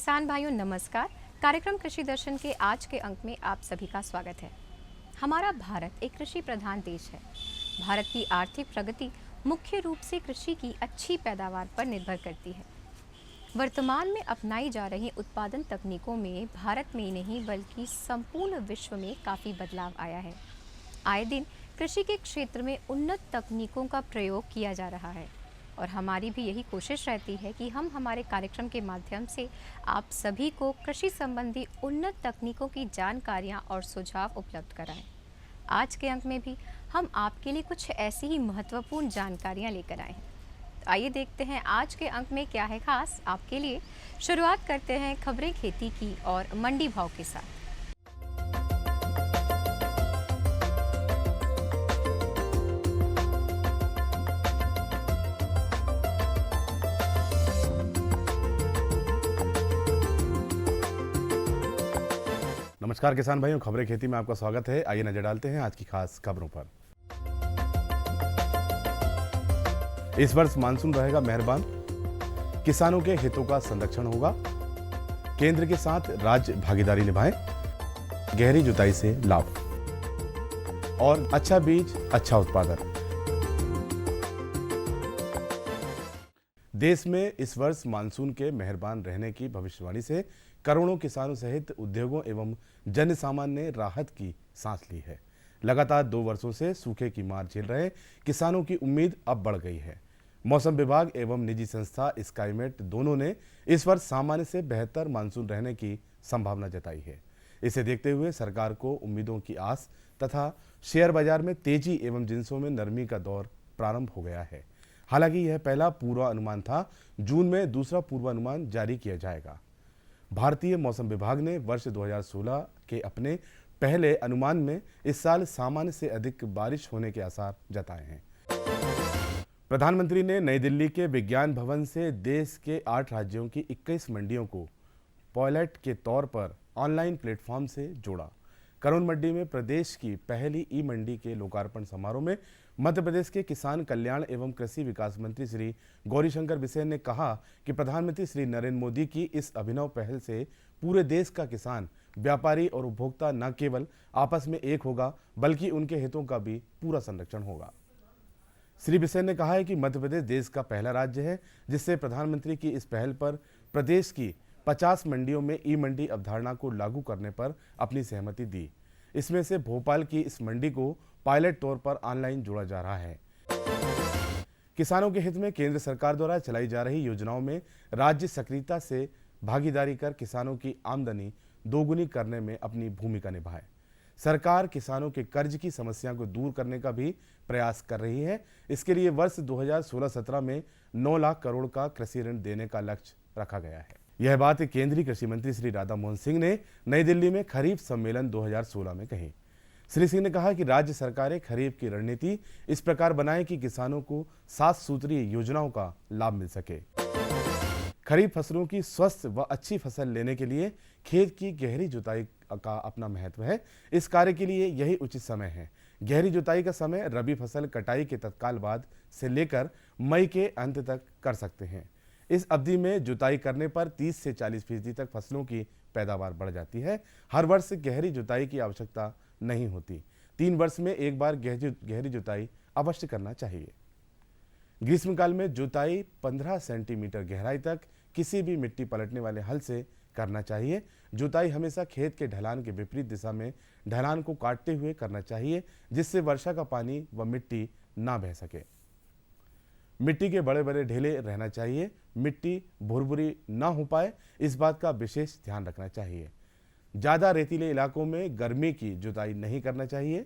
किसान भाइयों नमस्कार। कार्यक्रम कृषि दर्शन के आज के अंक में आप सभी का स्वागत है। हमारा भारत एक कृषि प्रधान देश है। भारत की आर्थिक प्रगति मुख्य रूप से कृषि की अच्छी पैदावार पर निर्भर करती है। वर्तमान में अपनाई जा रही उत्पादन तकनीकों में भारत में ही नहीं बल्कि संपूर्ण विश्व में काफ़ी बदलाव आया है। आए दिन कृषि के क्षेत्र में उन्नत तकनीकों का प्रयोग किया जा रहा है और हमारी भी यही कोशिश रहती है कि हम हमारे कार्यक्रम के माध्यम से आप सभी को कृषि संबंधी उन्नत तकनीकों की जानकारियां और सुझाव उपलब्ध कराएं। आज के अंक में भी हम आपके लिए कुछ ऐसी ही महत्वपूर्ण जानकारियां लेकर आए हैं। तो आइए देखते हैं आज के अंक में क्या है खास आपके लिए। शुरुआत करते हैं खबरें खेती की और मंडी भाव के साथ। नमस्कार किसान भाइयों, खबरें खेती में आपका स्वागत है। आइए नजर डालते हैं आज की खास खबरों पर। इस वर्ष मानसून रहेगा मेहरबान, किसानों के हितों का संरक्षण होगा, केंद्र के साथ राज्य भागीदारी निभाएं, गहरी जुताई से लाभ और अच्छा बीज अच्छा उत्पादन। देश में इस वर्ष मानसून के मेहरबान रहने की भविष्यवाणी से करोड़ों किसानों सहित उद्योगों एवं जन सामान्य ने राहत की सांस ली है। लगातार 2 वर्षों से सूखे की मार झेल रहे किसानों की उम्मीद अब बढ़ गई है। मौसम विभाग एवं निजी संस्था स्काईमेट दोनों ने इस वर्ष सामान्य से बेहतर मानसून रहने की संभावना जताई है। इसे देखते हुए सरकार को उम्मीदों की आस तथा शेयर बाजार में तेजी एवं जिंसों में नरमी का दौर प्रारंभ हो गया है। हालांकि यह पहला पूर्वानुमान था, जून में दूसरा पूर्वानुमान जारी किया जाएगा। भारतीय मौसम विभाग ने वर्ष 2016 के अपने पहले अनुमान में इस साल सामान्य से अधिक बारिश होने के आसार जताए हैं। प्रधानमंत्री ने नई दिल्ली के विज्ञान भवन से देश के 8 राज्यों की 21 मंडियों को पायलट के तौर पर ऑनलाइन प्लेटफॉर्म से जोड़ा। करोल मंडी में प्रदेश की पहली ई मंडी के लोकार्पण समारोह में मध्य प्रदेश के किसान कल्याण एवं कृषि विकास मंत्री श्री गौरीशंकर बिसेन ने कहा कि प्रधानमंत्री श्री नरेंद्र मोदी की इस अभिनव पहल से पूरे देश का किसान, व्यापारी और उपभोक्ता न केवल आपस में एक होगा बल्कि उनके हितों का भी पूरा संरक्षण होगा। श्री बिसेन ने कहा है कि मध्य प्रदेश देश का पहला राज्य है जिससे प्रधानमंत्री की इस पहल पर प्रदेश की 50 मंडियों में ई मंडी अवधारणा को लागू करने पर अपनी सहमति दी। इसमें से भोपाल की इस मंडी को पायलट तौर पर ऑनलाइन जोड़ा जा रहा है। किसानों के हित में केंद्र सरकार द्वारा चलाई जा रही योजनाओं में राज्य सक्रियता से भागीदारी कर किसानों की आमदनी दोगुनी करने में अपनी भूमिका निभाए। सरकार किसानों के कर्ज की समस्या को दूर करने का भी प्रयास कर रही है। इसके लिए वर्ष 2016-17 में 9 लाख करोड़ का कृषि ऋण देने का लक्ष्य रखा गया है। यह बात केंद्रीय कृषि मंत्री श्री राधा मोहन सिंह ने नई दिल्ली में खरीफ सम्मेलन 2016 में कही। श्री सिंह ने कहा कि राज्य सरकारें खरीफ की रणनीति इस प्रकार बनाए कि किसानों को 7 सूत्रीय योजनाओं का लाभ मिल सके। खरीफ फसलों की स्वस्थ व अच्छी फसल लेने के लिए खेत की गहरी जुताई का अपना महत्व है। इस कार्य के लिए यही उचित समय है। गहरी जुताई का समय रबी फसल कटाई के तत्काल बाद से लेकर मई के अंत तक कर सकते हैं। इस अवधि में जुताई करने पर 30 से 40% तक फसलों की पैदावार बढ़ जाती है। हर वर्ष गहरी जुताई की आवश्यकता नहीं होती। 3 वर्ष में एक बार गहरी जुताई अवश्य करना चाहिए। ग्रीष्मकाल में जुताई 15 सेंटीमीटर गहराई तक किसी भी मिट्टी पलटने वाले हल से करना चाहिए। जुताई हमेशा खेत के ढलान के विपरीत दिशा में ढलान को काटते हुए करना चाहिए, जिससे वर्षा का पानी व मिट्टी ना बह सके। मिट्टी के बड़े बड़े ढेले रहना चाहिए। मिट्टी भुरभुरी ना हो पाए, इस बात का विशेष ध्यान रखना चाहिए। ज़्यादा रेतीले इलाकों में गर्मी की जुताई नहीं करना चाहिए।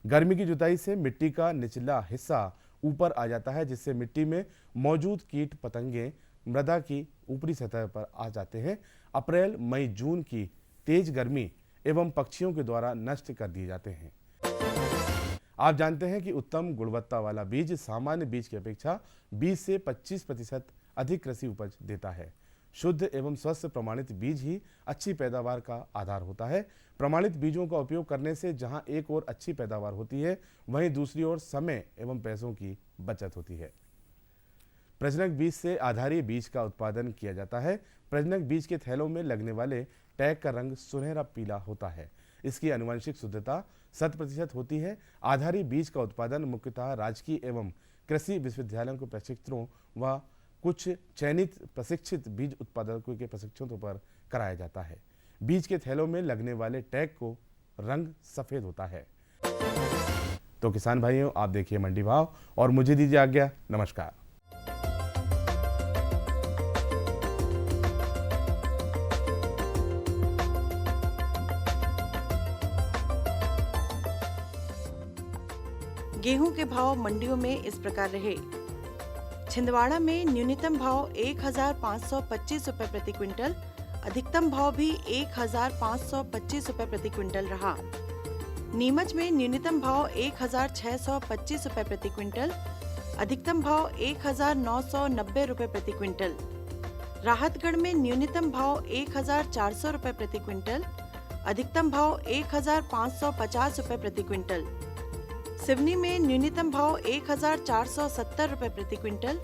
गर्मी की जुताई से मिट्टी का निचला हिस्सा ऊपर आ जाता है, जिससे मिट्टी में मौजूद कीट पतंगे मृदा की ऊपरी सतह पर आ जाते हैं। अप्रैल मई जून की तेज गर्मी एवं पक्षियों के द्वारा नष्ट कर दिए जाते हैं। आप जानते हैं कि उत्तम गुणवत्ता वाला बीज सामान्य बीज की अपेक्षा 20 से 25% अधिक कृषि उपज देता है। शुद्ध एवं स्वस्थ प्रमाणित बीज ही अच्छी पैदावार का आधार होता है। प्रमाणित बीजों का उपयोग करने से जहां एक ओर अच्छी पैदावार होती है, वहीं दूसरी ओर समय एवं पैसों की बचत होती है। प्रजनक बीज से आधारी बीज का उत्पादन किया जाता है। प्रजनक बीज के थैलों में लगने वाले टैग का रंग सुनहरा पीला होता है। इसकी आनुवंशिक शुद्धता 100% होती है। आधारी बीज का उत्पादन मुख्यतः राजकीय एवं कृषि विश्वविद्यालयों के प्रशिक्षकों व कुछ चयनित प्रशिक्षित बीज उत्पादकों के प्रशिक्षणों पर कराया जाता है। बीज के थैलों में लगने वाले टैग को रंग सफेद होता है। तो किसान भाइयों, आप देखिए मंडी भाव और मुझे दीजिए आज्ञा। नमस्कार। गेहूं के भाव मंडियों में इस प्रकार रहे। छिंदवाड़ा में न्यूनतम भाव 1525 रुपए प्रति क्विंटल, अधिकतम भाव भी 1525 रुपए प्रति क्विंटल रहा। नीमच में न्यूनतम भाव 1625 रुपए प्रति क्विंटल, अधिकतम भाव 1990 रुपए प्रति क्विंटल। राहतगढ़ में न्यूनतम भाव 1400 रुपए प्रति क्विंटल, अधिकतम भाव 1550 रुपए प्रति क्विंटल। सिवनी में न्यूनतम भाव 1470 रुपए प्रति क्विंटल,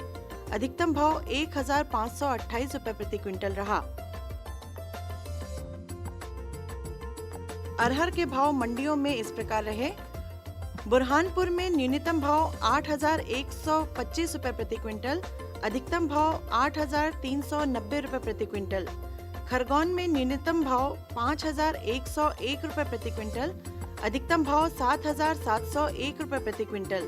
अधिकतम भाव 1528 रुपए प्रति क्विंटल रहा। अरहर के भाव मंडियों में इस प्रकार रहे। बुरहानपुर में न्यूनतम भाव 8125 रुपए प्रति क्विंटल, अधिकतम भाव 8390 रुपए प्रति क्विंटल। खरगोन में न्यूनतम भाव 5101 रुपए प्रति क्विंटल, अधिकतम भाव 7701 रुपए प्रति क्विंटल।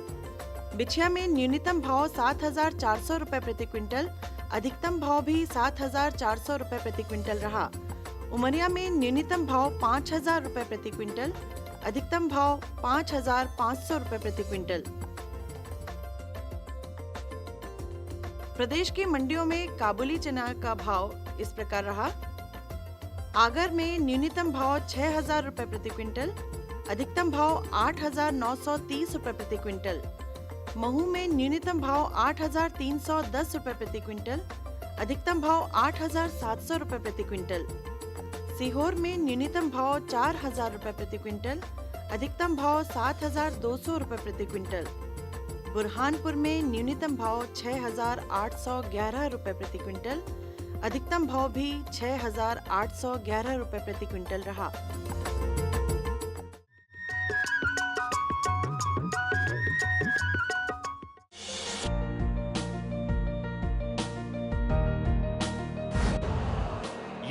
बिछिया में न्यूनतम भाव 7400 रुपए प्रति क्विंटल, अधिकतम भाव भी 7400 रुपए प्रति क्विंटल रहा। उमरिया में न्यूनतम भाव 5000 रुपए प्रति क्विंटल, अधिकतम भाव 5500 रुपए प्रति क्विंटल। प्रदेश की मंडियों में काबुली चना का भाव इस प्रकार रहा। आगर में न्यूनतम भाव 6000 रुपए प्रति क्विंटल, अधिकतम भाव 8930 रुपए प्रति क्विंटल। महू में न्यूनतम भाव 8310 रुपए प्रति क्विंटल, अधिकतम भाव 8700 रुपए प्रति क्विंटल। सीहोर में न्यूनतम भाव 4000 रुपए प्रति क्विंटल, अधिकतम भाव 7200 रुपए प्रति क्विंटल। बुरहानपुर में न्यूनतम भाव 6811 रुपए प्रति क्विंटल, अधिकतम भाव भी 6811 रुपए प्रति क्विंटल रहा।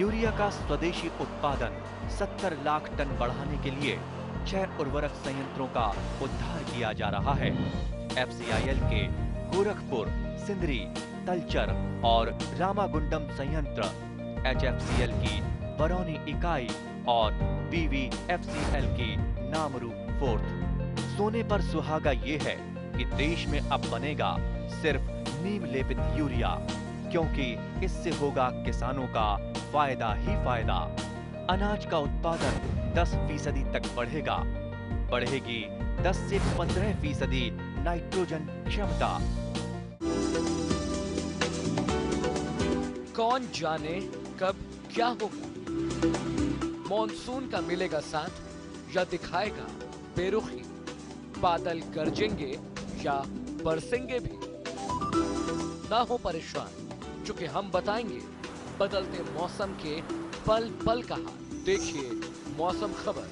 यूरिया का स्वदेशी उत्पादन 70 लाख टन बढ़ाने के लिए 6 उर्वरक संयंत्रों का उद्धार किया जा रहा है। FCIL के गोरखपुर, सिंदरी, तलचर और रामागुंडम संयंत्र, HFCL की बरौनी इकाई और PVFCL की नामरू फोर्थ। सोने पर सुहागा ये है कि देश में अब बनेगा सिर्फ नीम लेपित यूरिया, क्योंकि इससे होगा किसानों का फायदा ही फायदा। अनाज का उत्पादन 10% तक बढ़ेगा। बढ़ेगी 10 से 15% नाइट्रोजन क्षमता। कौन जाने कब क्या होगा। मॉनसून का मिलेगा साथ या दिखाएगा बेरुखी। बादल गरजेंगे या बरसेंगे भी। ना हो परेशान, क्योंकि हम बताएंगे बदलते मौसम के पल पल का हाल। देखिए मौसम खबर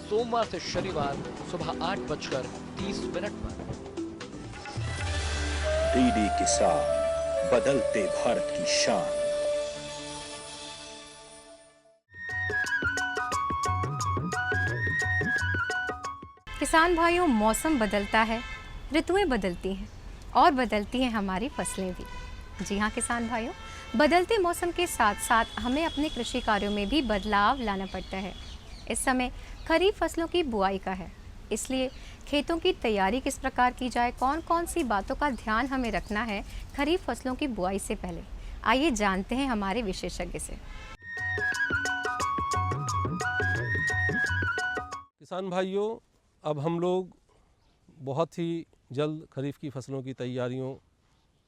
सोमवार से शनिवार सुबह 8:30 पर। डीडी किसान, बदलते भारत की शान। किसान भाइयों, मौसम बदलता है, ऋतुएं बदलती हैं और बदलती हैं हमारी फसलें भी। जी हाँ किसान भाइयों, बदलते मौसम के साथ साथ हमें अपने कृषि कार्यों में भी बदलाव लाना पड़ता है। इस समय खरीफ फसलों की बुआई का है, इसलिए खेतों की तैयारी किस प्रकार की जाए, कौन कौन सी बातों का ध्यान हमें रखना है खरीफ फसलों की बुआई से पहले, आइए जानते हैं हमारे विशेषज्ञ से। किसान भाइयों, अब हम लोग बहुत ही जल्द खरीफ की फसलों की तैयारियों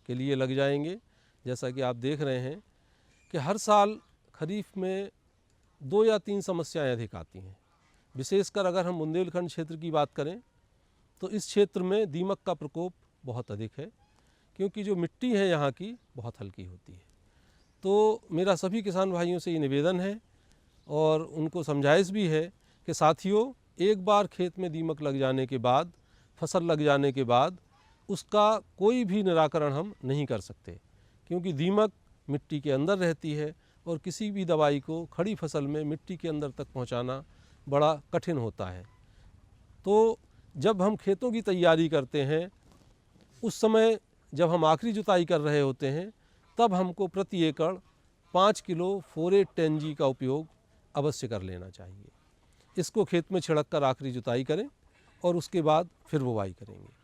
के लिए लग जाएंगे। जैसा कि आप देख रहे हैं कि हर साल खरीफ में 2 या 3 समस्याएं अधिक आती हैं। विशेषकर अगर हम बुंदेलखंड क्षेत्र की बात करें तो इस क्षेत्र में दीमक का प्रकोप बहुत अधिक है। क्योंकि जो मिट्टी है यहाँ की बहुत हल्की होती है। तो मेरा सभी किसान भाइयों से ये निवेदन है और उनको समझाइश भी है कि साथियों, एक बार खेत में दीमक लग जाने के बाद, फसल लग जाने के बाद उसका कोई भी निराकरण हम नहीं कर सकते, क्योंकि दीमक मिट्टी के अंदर रहती है और किसी भी दवाई को खड़ी फसल में मिट्टी के अंदर तक पहुंचाना बड़ा कठिन होता है। तो जब हम खेतों की तैयारी करते हैं, उस समय जब हम आखिरी जुताई कर रहे होते हैं, तब हमको प्रति एकड़ 5 किलो 4,8-10G का उपयोग अवश्य कर लेना चाहिए। इसको खेत में छिड़क कर आखिरी जुताई करें और उसके बाद फिर बुवाई करेंगे।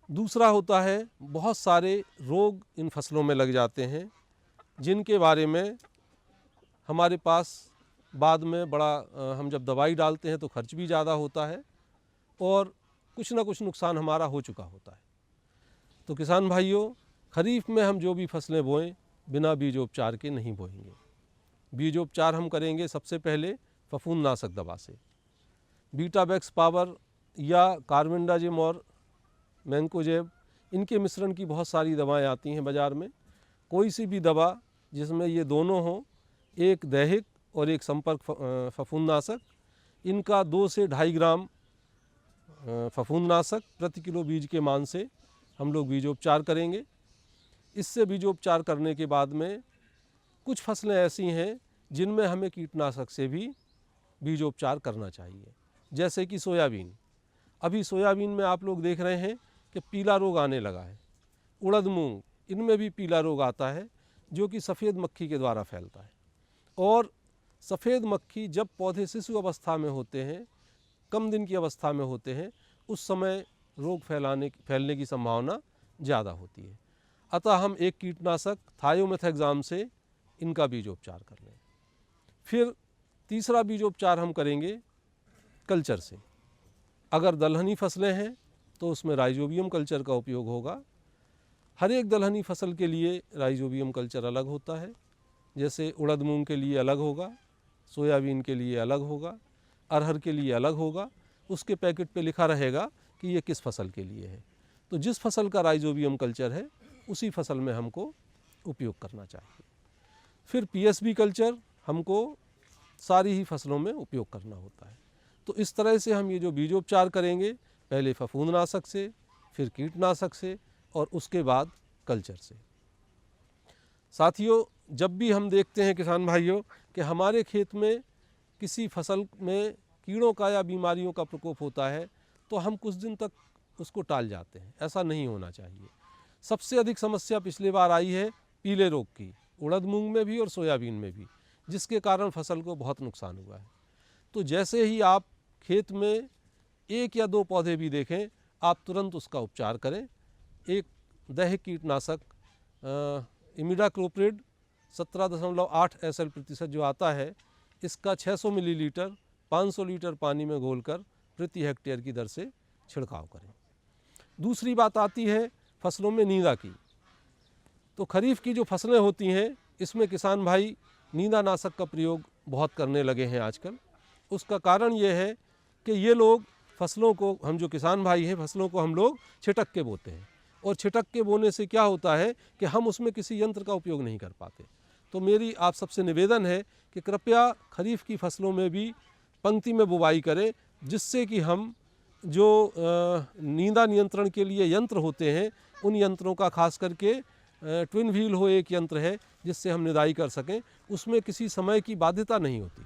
दूसरा होता है, बहुत सारे रोग इन फसलों में लग जाते हैं, जिनके बारे में हमारे पास बाद में बड़ा हम जब दवाई डालते हैं तो खर्च भी ज़्यादा होता है और कुछ ना कुछ नुकसान हमारा हो चुका होता है। तो किसान भाइयों, खरीफ में हम जो भी फसलें बोएं, बिना बीजोपचार के नहीं बोएंगे। बीजोपचार हम करेंगे सबसे पहले फफूंदनाशक दवा से। बीटाबैक्स पावर या कार्बेंडाजिम और मैंकोजेब, इनके मिश्रण की बहुत सारी दवाएं आती हैं बाज़ार में। कोई सी भी दवा जिसमें ये दोनों हों, एक दैहिक और एक संपर्क फफूंदनाशक, इनका 2 से 2.5 ग्राम फफूंदनाशक प्रति किलो बीज के मान से हम लोग बीजोपचार करेंगे। इससे बीजोपचार करने के बाद में कुछ फसलें ऐसी हैं जिनमें हमें कीटनाशक से भी बीजोपचार करना चाहिए, जैसे कि सोयाबीन। अभी सोयाबीन में आप लोग देख रहे हैं कि पीला रोग आने लगा है। उड़द, मूंग, इनमें भी पीला रोग आता है, जो कि सफ़ेद मक्खी के द्वारा फैलता है। और सफ़ेद मक्खी जब पौधे शिशु अवस्था में होते हैं, कम दिन की अवस्था में होते हैं, उस समय रोग फैलने की संभावना ज़्यादा होती है। अतः हम एक कीटनाशक थायोमेथाक्साम से इनका बीजोपचार कर लें। फिर तीसरा बीजोपचार हम करेंगे कल्चर से। अगर दलहनी फसलें हैं तो उसमें राइजोबियम कल्चर का उपयोग होगा। हर एक दलहनी फसल के लिए राइजोबियम कल्चर अलग होता है, जैसे उड़द मूंग के लिए अलग होगा, सोयाबीन के लिए अलग होगा, अरहर के लिए अलग होगा। उसके पैकेट पे लिखा रहेगा कि ये किस फसल के लिए है। तो जिस फसल का राइजोबियम कल्चर है उसी फसल में हमको उपयोग करना चाहिए। फिर पीएसबी कल्चर हमको सारी ही फसलों में उपयोग करना होता है। तो इस तरह से हम ये जो बीजोपचार करेंगे, पहले फफूंदनाशक से, फिर कीटनाशक से और उसके बाद कल्चर से। साथियों, जब भी हम देखते हैं किसान भाइयों कि हमारे खेत में किसी फसल में कीड़ों का या बीमारियों का प्रकोप होता है, तो हम कुछ दिन तक उसको टाल जाते हैं। ऐसा नहीं होना चाहिए। सबसे अधिक समस्या पिछले बार आई है पीले रोग की, उड़द मूंग में भी और सोयाबीन में भी, जिसके कारण फसल को बहुत नुकसान हुआ है। तो जैसे ही आप खेत में 1 या 2 पौधे भी देखें, आप तुरंत उसका उपचार करें। एक दैहिक कीटनाशक इमिडाक्लोप्रिड 17.8 SL% जो आता है, इसका 600 मिलीलीटर 500 लीटर पानी में घोलकर प्रति हेक्टेयर की दर से छिड़काव करें। दूसरी बात आती है फसलों में नींदा की। तो खरीफ की जो फसलें होती हैं, इसमें किसान भाई नींदानाशक का प्रयोग बहुत करने लगे हैं आजकल। उसका कारण ये है कि ये लोग फसलों को, हम जो किसान भाई हैं, फसलों को हम लोग छिटक के बोते हैं, और छिटक के बोने से क्या होता है कि हम उसमें किसी यंत्र का उपयोग नहीं कर पाते। तो मेरी आप सबसे निवेदन है कि कृपया खरीफ की फसलों में भी पंक्ति में बुवाई करें, जिससे कि हम जो नींदा नियंत्रण के लिए यंत्र होते हैं, उन यंत्रों का खास करके ट्विन व्हील हो एक यंत्र है जिससे हम निदाई कर सकें। उसमें किसी समय की बाध्यता नहीं होती।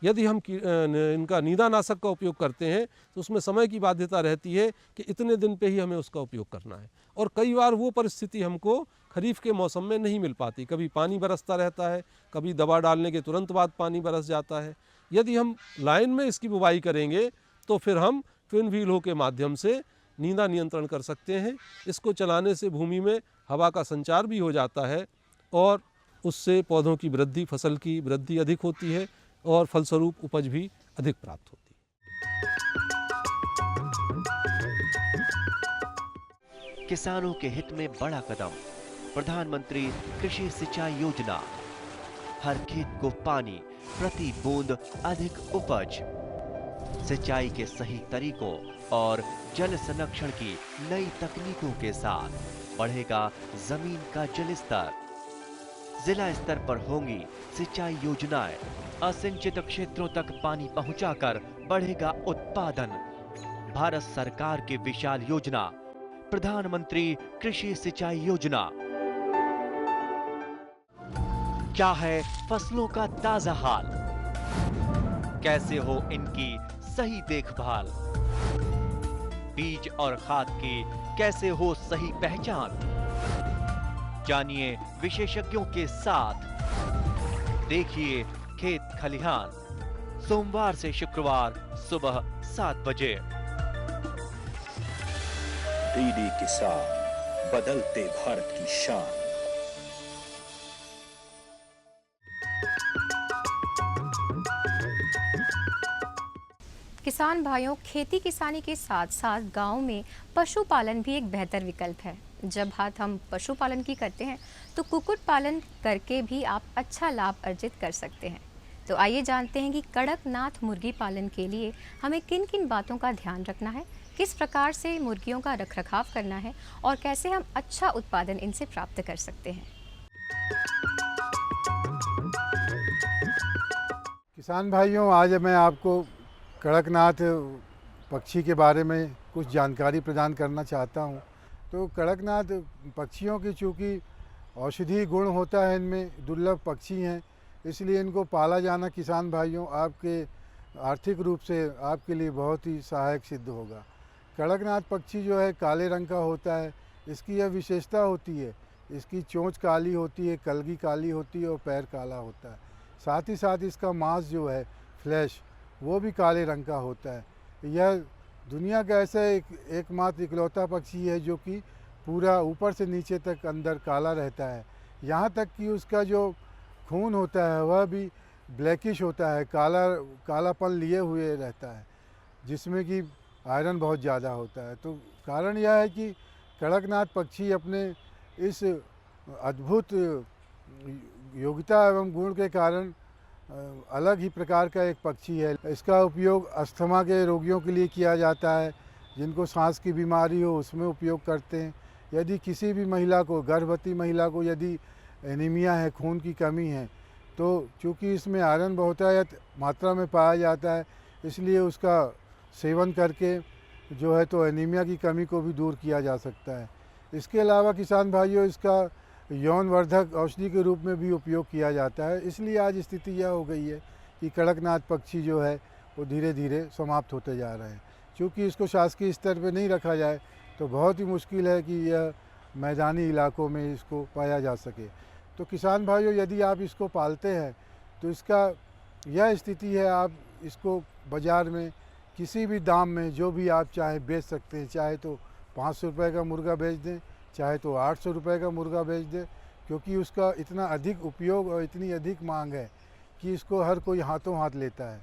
यदि हम इनका नींदानाशक का उपयोग करते हैं तो उसमें समय की बाध्यता रहती है कि इतने दिन पे ही हमें उसका उपयोग करना है, और कई बार वो परिस्थिति हमको खरीफ के मौसम में नहीं मिल पाती। कभी पानी बरसता रहता है, कभी दवा डालने के तुरंत बाद पानी बरस जाता है। यदि हम लाइन में इसकी बुवाई करेंगे तो फिर हम ट्विन व्हीलों के माध्यम से नींदा नियंत्रण कर सकते हैं। इसको चलाने से भूमि में हवा का संचार भी हो जाता है और उससे पौधों की वृद्धि, फसल की वृद्धि अधिक होती है और फलस्वरूप उपज भी अधिक प्राप्त होती है। किसानों के हित में बड़ा कदम, प्रधानमंत्री कृषि सिंचाई योजना। हर खेत को पानी, प्रति बूंद अधिक उपज। सिंचाई के सही तरीकों और जल संरक्षण की नई तकनीकों के साथ बढ़ेगा जमीन का जल स्तर। जिला स्तर पर होंगी सिंचाई योजनाएं, असिंचित क्षेत्रों तक पानी पहुंचाकर बढ़ेगा उत्पादन। भारत सरकार की विशाल योजना प्रधानमंत्री कृषि सिंचाई योजना। क्या है फसलों का ताजा हाल, कैसे हो इनकी सही देखभाल, बीज और खाद की कैसे हो सही पहचान। जानिए विशेषज्ञों के साथ, देखिए खेत खलिहान, सोमवार से शुक्रवार सुबह 7 बजे। डीडी किसान, बदलते भारत की शान। किसान भाइयों, खेती किसानी के साथ साथ गांव में पशुपालन भी एक बेहतर विकल्प है। जब बात हम पशुपालन की करते हैं तो कुक्कुट पालन करके भी आप अच्छा लाभ अर्जित कर सकते हैं। तो आइए जानते हैं कि कड़कनाथ मुर्गी पालन के लिए हमें किन किन बातों का ध्यान रखना है, किस प्रकार से मुर्गियों का रखरखाव करना है और कैसे हम अच्छा उत्पादन इनसे प्राप्त कर सकते हैं। किसान भाइयों, आज मैं आपको कड़कनाथ पक्षी के बारे में कुछ जानकारी प्रदान करना चाहता हूं। तो कड़कनाथ पक्षियों की चूँकि औषधीय गुण होता है, इनमें दुर्लभ पक्षी हैं, इसलिए इनको पाला जाना किसान भाइयों आपके आर्थिक रूप से आपके लिए बहुत ही सहायक सिद्ध होगा। कड़कनाथ पक्षी जो है काले रंग का होता है। इसकी यह विशेषता होती है, इसकी चोंच काली होती है, कलगी काली होती है और पैर काला होता है। साथ ही साथ इसका मांस जो है, फ्लैश, वो भी काले रंग का होता है। यह दुनिया का ऐसा एकमात्र इकलौता पक्षी है जो कि पूरा ऊपर से नीचे तक अंदर काला रहता है। यहाँ तक कि उसका जो खून होता है वह भी ब्लैकिश होता है, कालापन लिए हुए रहता है, जिसमें कि आयरन बहुत ज़्यादा होता है। तो कारण यह है कि कड़कनाथ पक्षी अपने इस अद्भुत योग्यता एवं गुण के कारण अलग ही प्रकार का एक पक्षी है। इसका उपयोग अस्थमा के रोगियों के लिए किया जाता है, जिनको सांस की बीमारी हो उसमें उपयोग करते हैं। यदि किसी भी महिला को, गर्भवती महिला को यदि एनीमिया है, खून की कमी है, तो चूँकि इसमें आयरन बहुतायत मात्रा में पाया जाता है, इसलिए उसका सेवन करके जो है तो एनीमिया की कमी को भी दूर किया जा सकता है। इसके अलावा किसान भाइयों, इसका यौनवर्धक औषधि के रूप में भी उपयोग किया जाता है। इसलिए आज स्थिति यह हो गई है कि कड़कनाथ पक्षी जो है वो धीरे धीरे समाप्त होते जा रहे हैं। क्योंकि इसको शासकीय स्तर पर नहीं रखा जाए तो बहुत ही मुश्किल है कि यह मैदानी इलाकों में इसको पाया जा सके। तो किसान भाइयों, यदि आप इसको पालते हैं तो इसका यह स्थिति है, आप इसको बाज़ार में किसी भी दाम में जो भी आप चाहे बेच सकते हैं। चाहे तो 500 रुपये का मुर्गा बेच दें, चाहे तो 800 रुपये का मुर्गा बेच दे, क्योंकि उसका इतना अधिक उपयोग और इतनी अधिक मांग है कि इसको हर कोई हाथों हाथ लेता है।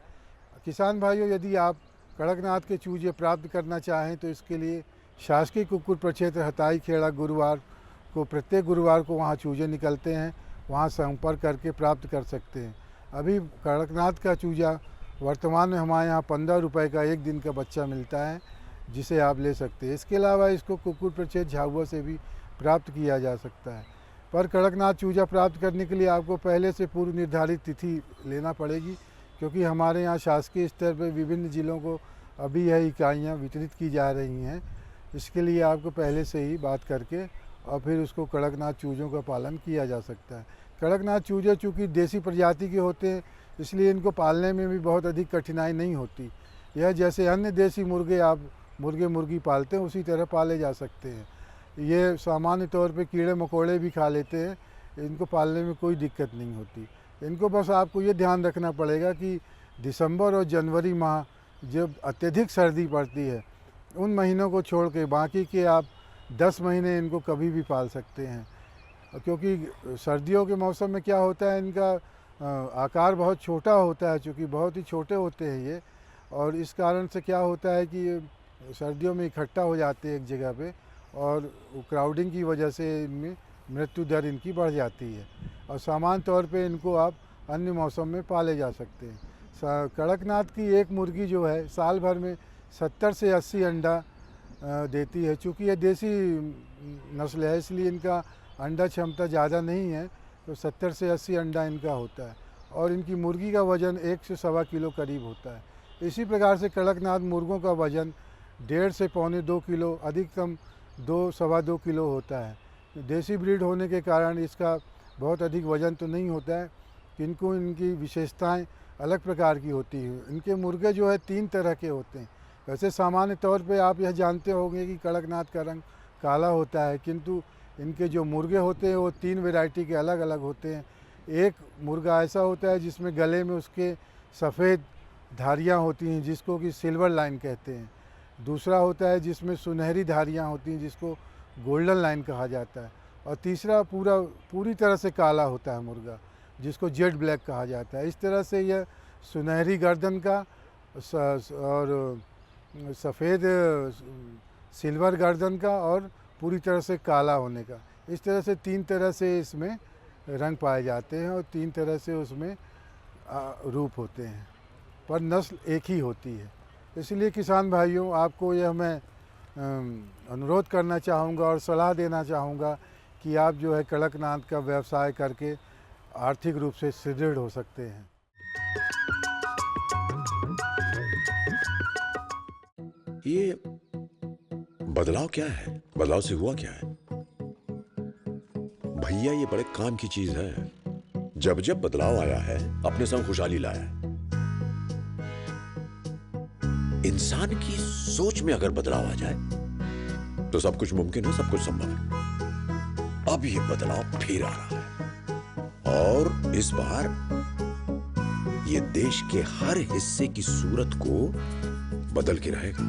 किसान भाइयों, यदि आप कड़कनाथ के चूजे प्राप्त करना चाहें तो इसके लिए शासकीय कुक्कुट प्रक्षेत्र हताई खेड़ा प्रत्येक गुरुवार को वहाँ चूजे निकलते हैं, वहाँ संपर्क करके प्राप्त कर सकते हैं। अभी कड़कनाथ का चूजा वर्तमान में हमारे यहाँ 15 रुपये का एक दिन का बच्चा मिलता है, जिसे आप ले सकते हैं। इसके अलावा इसको कुक्कुट प्रक्षेत्र झाबुआ से भी प्राप्त किया जा सकता है। पर कड़कनाथ चूजा प्राप्त करने के लिए आपको पहले से पूर्व निर्धारित तिथि लेना पड़ेगी, क्योंकि हमारे यहाँ शासकीय स्तर पर विभिन्न जिलों को अभी यह इकाइयाँ वितरित की जा रही हैं। इसके लिए आपको पहले से ही बात करके और फिर उसको कड़कनाथ चूजों का पालन किया जा सकता है। कड़कनाथ चूजे चूँकि देसी प्रजाति के होते हैं, इसलिए इनको पालने में भी बहुत अधिक कठिनाई नहीं होती। यह जैसे अन्य देसी मुर्गे आप मुर्गी पालते हैं उसी तरह पाले जा सकते हैं। ये सामान्य तौर पे कीड़े मकोड़े भी खा लेते हैं, इनको पालने में कोई दिक्कत नहीं होती। इनको बस आपको ये ध्यान रखना पड़ेगा कि दिसंबर और जनवरी माह जब अत्यधिक सर्दी पड़ती है, उन महीनों को छोड़ के बाकी के आप 10 महीने इनको कभी भी पाल सकते हैं। क्योंकि सर्दियों के मौसम में क्या होता है, इनका आकार बहुत छोटा होता है, चूँकि बहुत ही छोटे होते हैं ये, और इस कारण से क्या होता है कि सर्दियों में इकट्ठा हो जाते हैं एक जगह पे, और क्राउडिंग की वजह से इनमें मृत्यु दर इनकी बढ़ जाती है। और सामान्य तौर पे इनको आप अन्य मौसम में पाले जा सकते हैं। कड़कनाथ की एक मुर्गी जो है साल भर में 70 से 80 अंडा देती है। चूँकि ये देसी नस्ल है इसलिए इनका अंडा क्षमता ज़्यादा नहीं है, तो 70 से 80 अंडा इनका होता है और इनकी मुर्गी का वज़न 1 से सवा किलो करीब होता है। इसी प्रकार से कड़कनाथ मुर्गों का वज़न 1.5 से पौने 2 किलो, अधिकतम 2 सवा 2 किलो होता है। देसी ब्रीड होने के कारण इसका बहुत अधिक वज़न तो नहीं होता है, किंतु इनकी विशेषताएं अलग प्रकार की होती हैं। इनके मुर्गे जो है 3 तरह के होते हैं। वैसे सामान्य तौर पे आप यह जानते होंगे कि कड़कनाथ का रंग काला होता है, किंतु इनके जो मुर्गे होते हैं वो 3 वैरायटी के अलग अलग होते हैं। एक मुर्गा ऐसा होता है जिसमें गले में उसके सफ़ेद धारियाँ होती हैं जिसको कि सिल्वर लाइन कहते हैं। दूसरा होता है जिसमें सुनहरी धारियाँ होती हैं जिसको गोल्डन लाइन कहा जाता है। और तीसरा पूरी तरह से काला होता है मुर्गा जिसको जेड ब्लैक कहा जाता है। इस तरह से यह सुनहरी गर्दन का और सफ़ेद सिल्वर गर्दन का और पूरी तरह से काला होने का, इस तरह से 3 तरह से इसमें रंग पाए जाते हैं और 3 तरह से उसमें रूप होते हैं, पर नस्ल एक ही होती है। इसलिए किसान भाइयों, आपको यह मैं अनुरोध करना चाहूँगा और सलाह देना चाहूँगा कि आप जो है कड़कनाथ का व्यवसाय करके आर्थिक रूप से सुदृढ़ हो सकते हैं। ये बदलाव क्या है? बदलाव से हुआ क्या है? भैया ये बड़े काम की चीज है। जब जब बदलाव आया है अपने संग खुशहाली लाया है। इंसान की सोच में अगर बदलाव आ जाए तो सब कुछ मुमकिन है, सब कुछ संभव है। अब ये बदलाव फिर आ रहा है और इस बार ये देश के हर हिस्से की सूरत को बदल के रहेगा।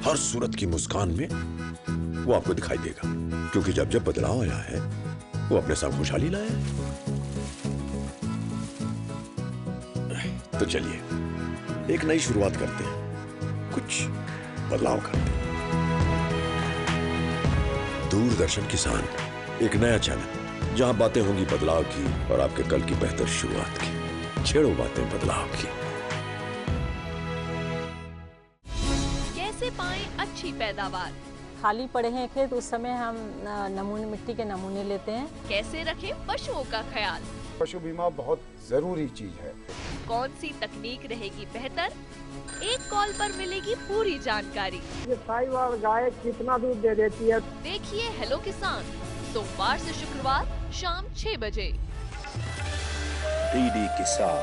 हर सूरत की मुस्कान में वो आपको दिखाई देगा, क्योंकि जब जब बदलाव आया है वो अपने साथ खुशहाली लाया है। तो चलिए एक नई शुरुआत करते हैं, कुछ बदलाव करते हैं। दूरदर्शन किसान, एक नया चैनल जहां बातें होंगी बदलाव की और आपके कल की बेहतर शुरुआत की। छेड़ो बातें बदलाव की। कैसे पाएं अच्छी पैदावार? खाली पड़े हैं खेत, उस समय हम नमूने, मिट्टी के नमूने लेते हैं। कैसे रखें पशुओं का ख्याल? पशु बीमा बहुत जरूरी चीज है। कौन सी तकनीक रहेगी बेहतर? एक कॉल पर मिलेगी पूरी जानकारी। ये साहिवाल गाय कितना दूध दे देती है? देखिए हेलो किसान, सोमवार से शुक्रवार शाम 6 बजे। डीडी किसान,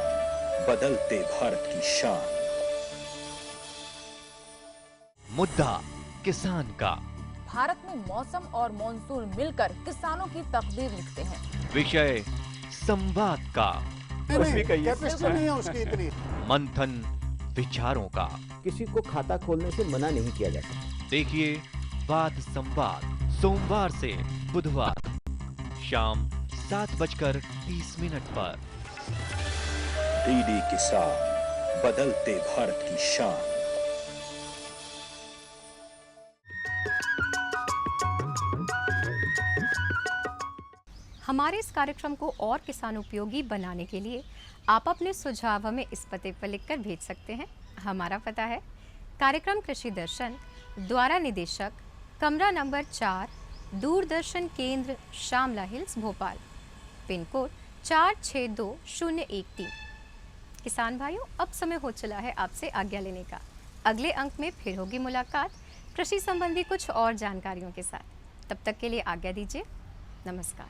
बदलते भारत की शान। मुद्दा किसान का। भारत में मौसम और मॉनसून मिलकर किसानों की तकदीर लिखते हैं। विषय संवाद का। कैपेसिटी नहीं है उसकी इतनी। मंथन विचारों का। किसी को खाता खोलने से मना नहीं किया जाता। देखिए वाद संवाद सोमवार से बुधवार शाम 7:30 पर। डीडी किसान, बदलते भारत की शान। हमारे इस कार्यक्रम को और किसान उपयोगी बनाने के लिए आप अपने सुझाव हमें इस पते पर लिखकर भेज सकते हैं। हमारा पता है कार्यक्रम कृषि दर्शन, द्वारा निदेशक, कमरा नंबर 4, दूरदर्शन केंद्र, Shamla hills, Bhopal, pin code 462013। किसान भाइयों, अब समय हो चला है आपसे आज्ञा लेने का। अगले अंक में फिर होगी मुलाकात कृषि संबंधी कुछ और जानकारियों के साथ। तब तक के लिए आज्ञा दीजिए। नमस्कार।